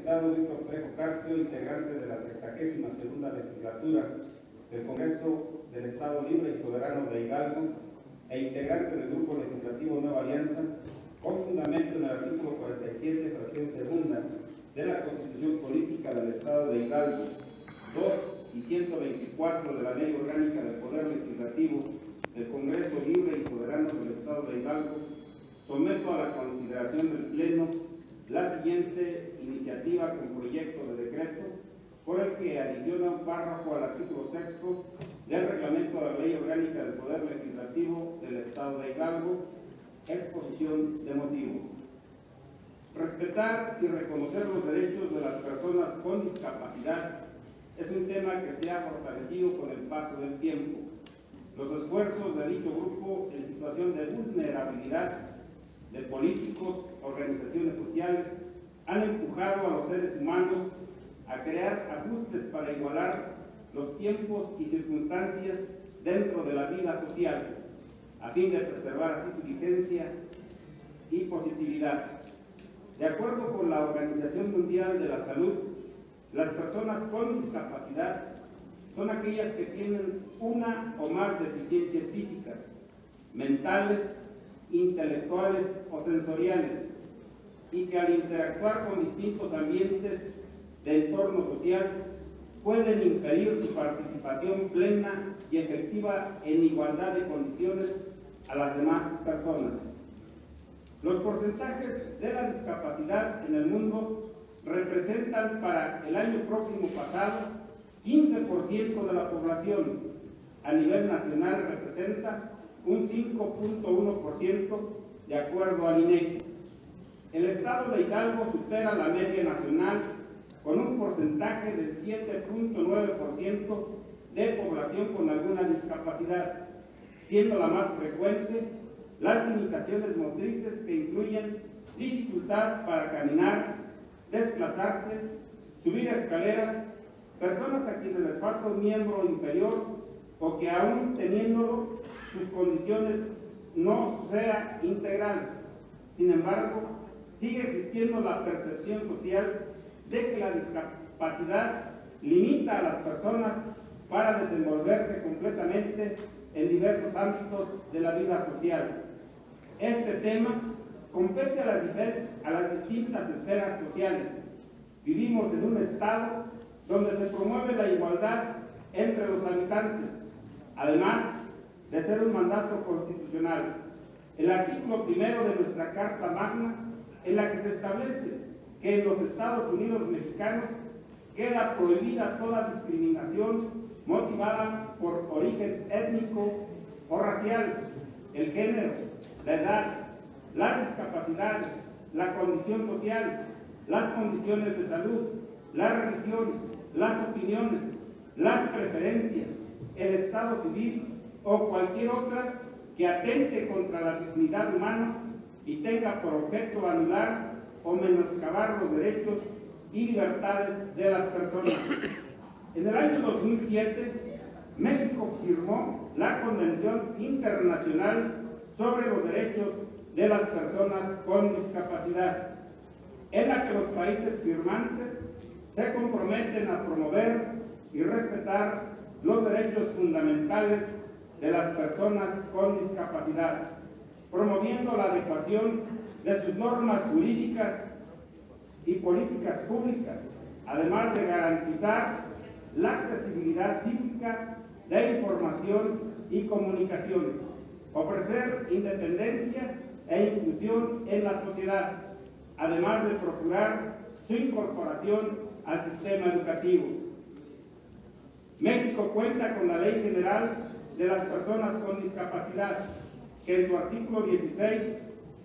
Estado Víctor Trejo Castro, integrante de la 62ª legislatura del Congreso del Estado Libre y Soberano de Hidalgo e integrante del Grupo Legislativo Nueva Alianza, con fundamento en el artículo 47, fracción segunda de la Constitución Política del Estado de Hidalgo, 2 y 124 de la Ley Orgánica del Poder Legislativo del Congreso Libre y Soberano del Estado de Hidalgo, someto a la consideración del Pleno la siguiente iniciativa con proyecto de decreto por el que adiciona un párrafo al artículo 6 del Reglamento de la Ley Orgánica del Poder Legislativo del Estado de Hidalgo. Exposición de motivos. Respetar y reconocer los derechos de las personas con discapacidad es un tema que se ha fortalecido con el paso del tiempo. Los esfuerzos de dicho grupo en situación de vulnerabilidad de políticos, organizaciones sociales, han empujado a los seres humanos a crear ajustes para igualar los tiempos y circunstancias dentro de la vida social, a fin de preservar así su vigencia y positividad. De acuerdo con la Organización Mundial de la Salud, las personas con discapacidad son aquellas que tienen una o más deficiencias físicas, mentales, intelectuales o sensoriales, y que al interactuar con distintos ambientes de entorno social pueden impedir su participación plena y efectiva en igualdad de condiciones a las demás personas. Los porcentajes de la discapacidad en el mundo representan para el año próximo pasado 15% de la población. A nivel nacional representa un 5.1% de acuerdo al INEGI. El Estado de Hidalgo supera la media nacional con un porcentaje del 7.9% de población con alguna discapacidad, siendo la más frecuente las limitaciones motrices que incluyen dificultad para caminar, desplazarse, subir escaleras, personas a quienes les falta un miembro inferior o que aún teniéndolo sus condiciones no sea integral. Sin embargo, sigue existiendo la percepción social de que la discapacidad limita a las personas para desenvolverse completamente en diversos ámbitos de la vida social. Este tema compete a las distintas esferas sociales. Vivimos en un estado donde se promueve la igualdad entre los habitantes, además de ser un mandato constitucional. El artículo 1 de nuestra Carta Magna, en la que se establece que en los Estados Unidos mexicanos queda prohibida toda discriminación motivada por origen étnico o racial, el género, la edad, las discapacidades, la condición social, las condiciones de salud, las religiones, las opiniones, las preferencias, el estado civil o cualquier otra que atente contra la dignidad humana y tenga por objeto anular o menoscabar los derechos y libertades de las personas. En el año 2007, México firmó la Convención Internacional sobre los Derechos de las Personas con Discapacidad, en la que los países firmantes se comprometen a promover y respetar los derechos fundamentales de las personas con discapacidad, promoviendo la adecuación de sus normas jurídicas y políticas públicas, además de garantizar la accesibilidad física de información y comunicaciones, ofrecer independencia e inclusión en la sociedad, además de procurar su incorporación al sistema educativo. México cuenta con la Ley General de las Personas con Discapacidad, que en su artículo 16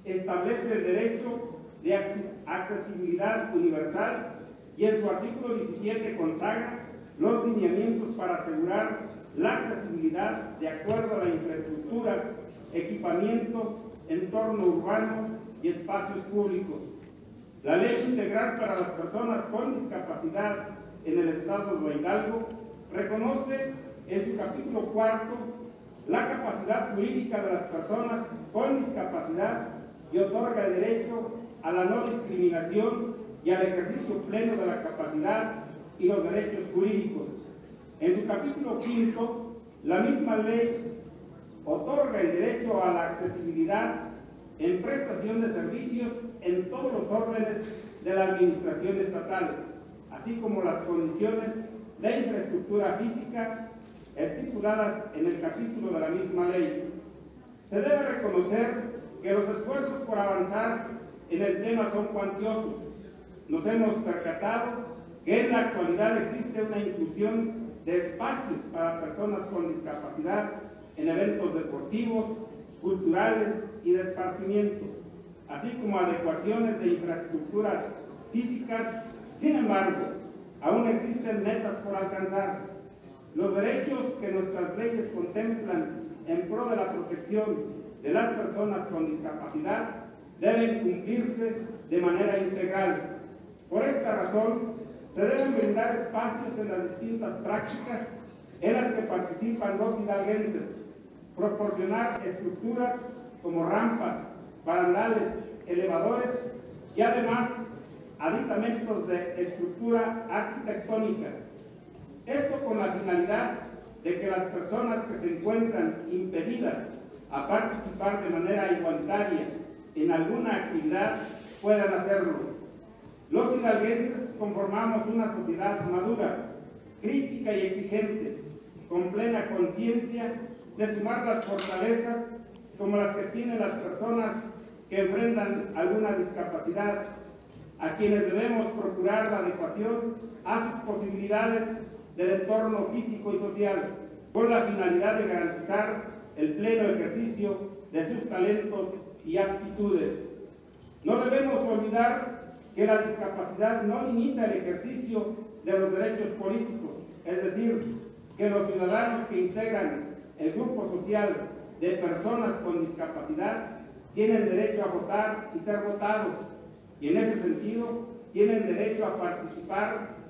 establece el derecho de accesibilidad universal y en su artículo 17 consagra los lineamientos para asegurar la accesibilidad de acuerdo a la infraestructura, equipamiento, entorno urbano y espacios públicos. La Ley Integral para las Personas con Discapacidad en el Estado de Hidalgo reconoce en su capítulo 4 la capacidad jurídica de las personas con discapacidad y otorga el derecho a la no discriminación y al ejercicio pleno de la capacidad y los derechos jurídicos. En su capítulo 5, la misma ley otorga el derecho a la accesibilidad en prestación de servicios en todos los órdenes de la administración estatal, así como las condiciones de infraestructura física estipuladas en el capítulo de la misma ley. Se debe reconocer que los esfuerzos por avanzar en el tema son cuantiosos. Nos hemos percatado que en la actualidad existe una inclusión de espacios para personas con discapacidad en eventos deportivos, culturales y de esparcimiento, así como adecuaciones de infraestructuras físicas. Sin embargo, aún existen metas por alcanzar. Los derechos que nuestras leyes contemplan en pro de la protección de las personas con discapacidad deben cumplirse de manera integral. Por esta razón, se deben brindar espacios en las distintas prácticas en las que participan los hidalguenses, proporcionar estructuras como rampas, barandales, elevadores y además aditamentos de estructura arquitectónica. Esto con la finalidad de que las personas que se encuentran impedidas a participar de manera igualitaria en alguna actividad puedan hacerlo. Los hidalguenses conformamos una sociedad madura, crítica y exigente, con plena conciencia de sumar las fortalezas como las que tienen las personas que enfrentan alguna discapacidad, a quienes debemos procurar la adecuación a sus posibilidades del entorno físico y social, con la finalidad de garantizar el pleno ejercicio de sus talentos y aptitudes. No debemos olvidar que la discapacidad no limita el ejercicio de los derechos políticos, es decir, que los ciudadanos que integran el grupo social de personas con discapacidad tienen derecho a votar y ser votados, y en ese sentido tienen derecho a participar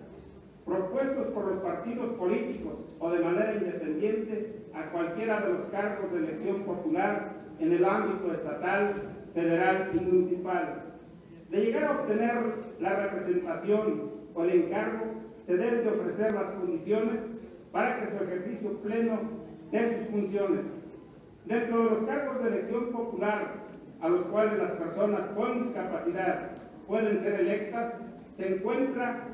propuestos por los partidos políticos o de manera independiente a cualquiera de los cargos de elección popular en el ámbito estatal, federal y municipal. De llegar a obtener la representación o el encargo, se deben de ofrecer las condiciones para que su ejercicio pleno de sus funciones. Dentro de los cargos de elección popular a los cuales las personas con discapacidad pueden ser electas, se encuentra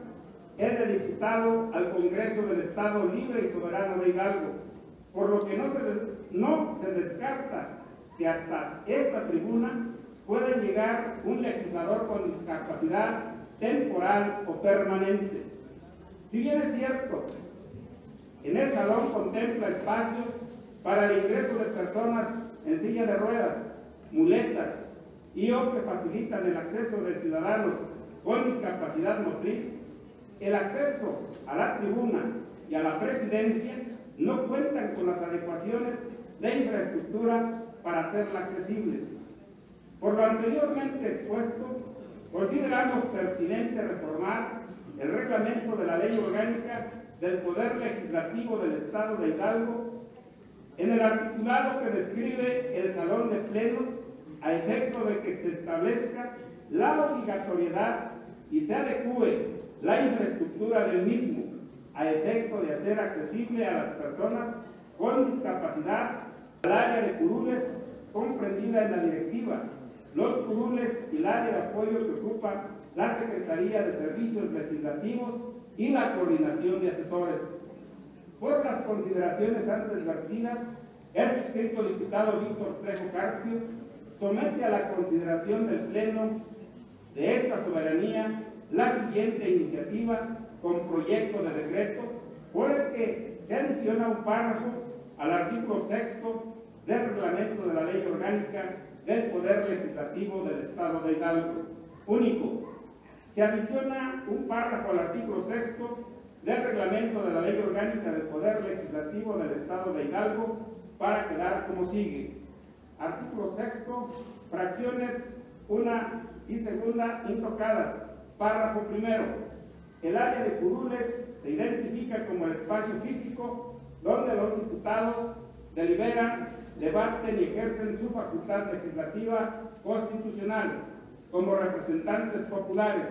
el de diputado al Congreso del Estado Libre y Soberano de Hidalgo, por lo que no se descarta que hasta esta tribuna puede llegar un legislador con discapacidad temporal o permanente. Si bien es cierto, en el salón contempla espacios para el ingreso de personas en silla de ruedas, muletas y o que facilitan el acceso de ciudadanos con discapacidad motriz, el acceso a la tribuna y a la presidencia no cuentan con las adecuaciones de infraestructura para hacerla accesible. Por lo anteriormente expuesto, consideramos pertinente reformar el reglamento de la Ley Orgánica del Poder Legislativo del Estado de Hidalgo en el articulado que describe el salón de plenos a efecto de que se establezca la obligatoriedad y se adecúe la infraestructura del mismo a efecto de hacer accesible a las personas con discapacidad al área de curules comprendida en la directiva, los curules y el área de apoyo que ocupa la Secretaría de Servicios Legislativos y la coordinación de asesores. Por las consideraciones antes vertidas, el suscrito diputado Víctor Trejo Carpio somete a la consideración del Pleno de esta soberanía la siguiente iniciativa con proyecto de decreto por el que se adiciona un párrafo al artículo 6 del reglamento de la Ley Orgánica del Poder Legislativo del Estado de Hidalgo. Único. Se adiciona un párrafo al artículo 6 del reglamento de la Ley Orgánica del Poder Legislativo del Estado de Hidalgo para quedar como sigue. Artículo 6, fracciones 1 y 2 intocadas. Párrafo primero. El área de curules se identifica como el espacio físico donde los diputados deliberan, debaten y ejercen su facultad legislativa constitucional como representantes populares,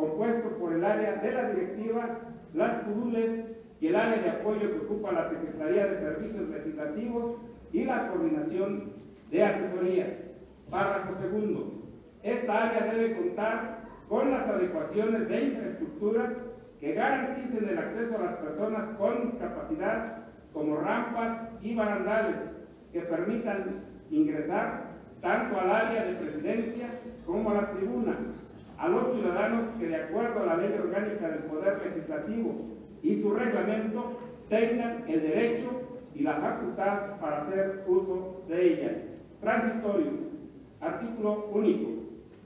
compuesto por el área de la directiva, las curules y el área de apoyo que ocupa la Secretaría de Servicios Legislativos y la coordinación de asesoría. Párrafo segundo. Esta área debe contar con las adecuaciones de infraestructura que garanticen el acceso a las personas con discapacidad, como rampas y barandales que permitan ingresar tanto al área de presidencia como a la tribuna, a los ciudadanos que, de acuerdo a la Ley Orgánica del Poder Legislativo y su reglamento, tengan el derecho y la facultad para hacer uso de ella. Transitorio. Artículo único.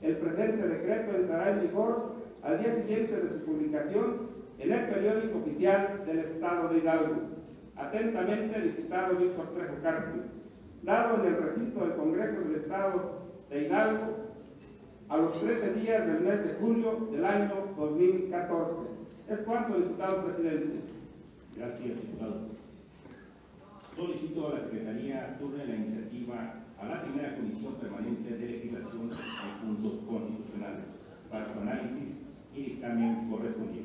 El presente decreto entrará en vigor al día siguiente de su publicación en el periódico oficial del Estado de Hidalgo. Atentamente, el diputado Víctor Trejo Carpio. Dado en el recinto del Congreso del Estado de Hidalgo a los 13 días del mes de julio del año 2014. Es cuanto, diputado presidente. Gracias, diputado. Solicito a la Secretaría turne la iniciativa a la primera Comisión Permanente de Legislación y Asuntos Constitucionales para su análisis y dictamen correspondiente.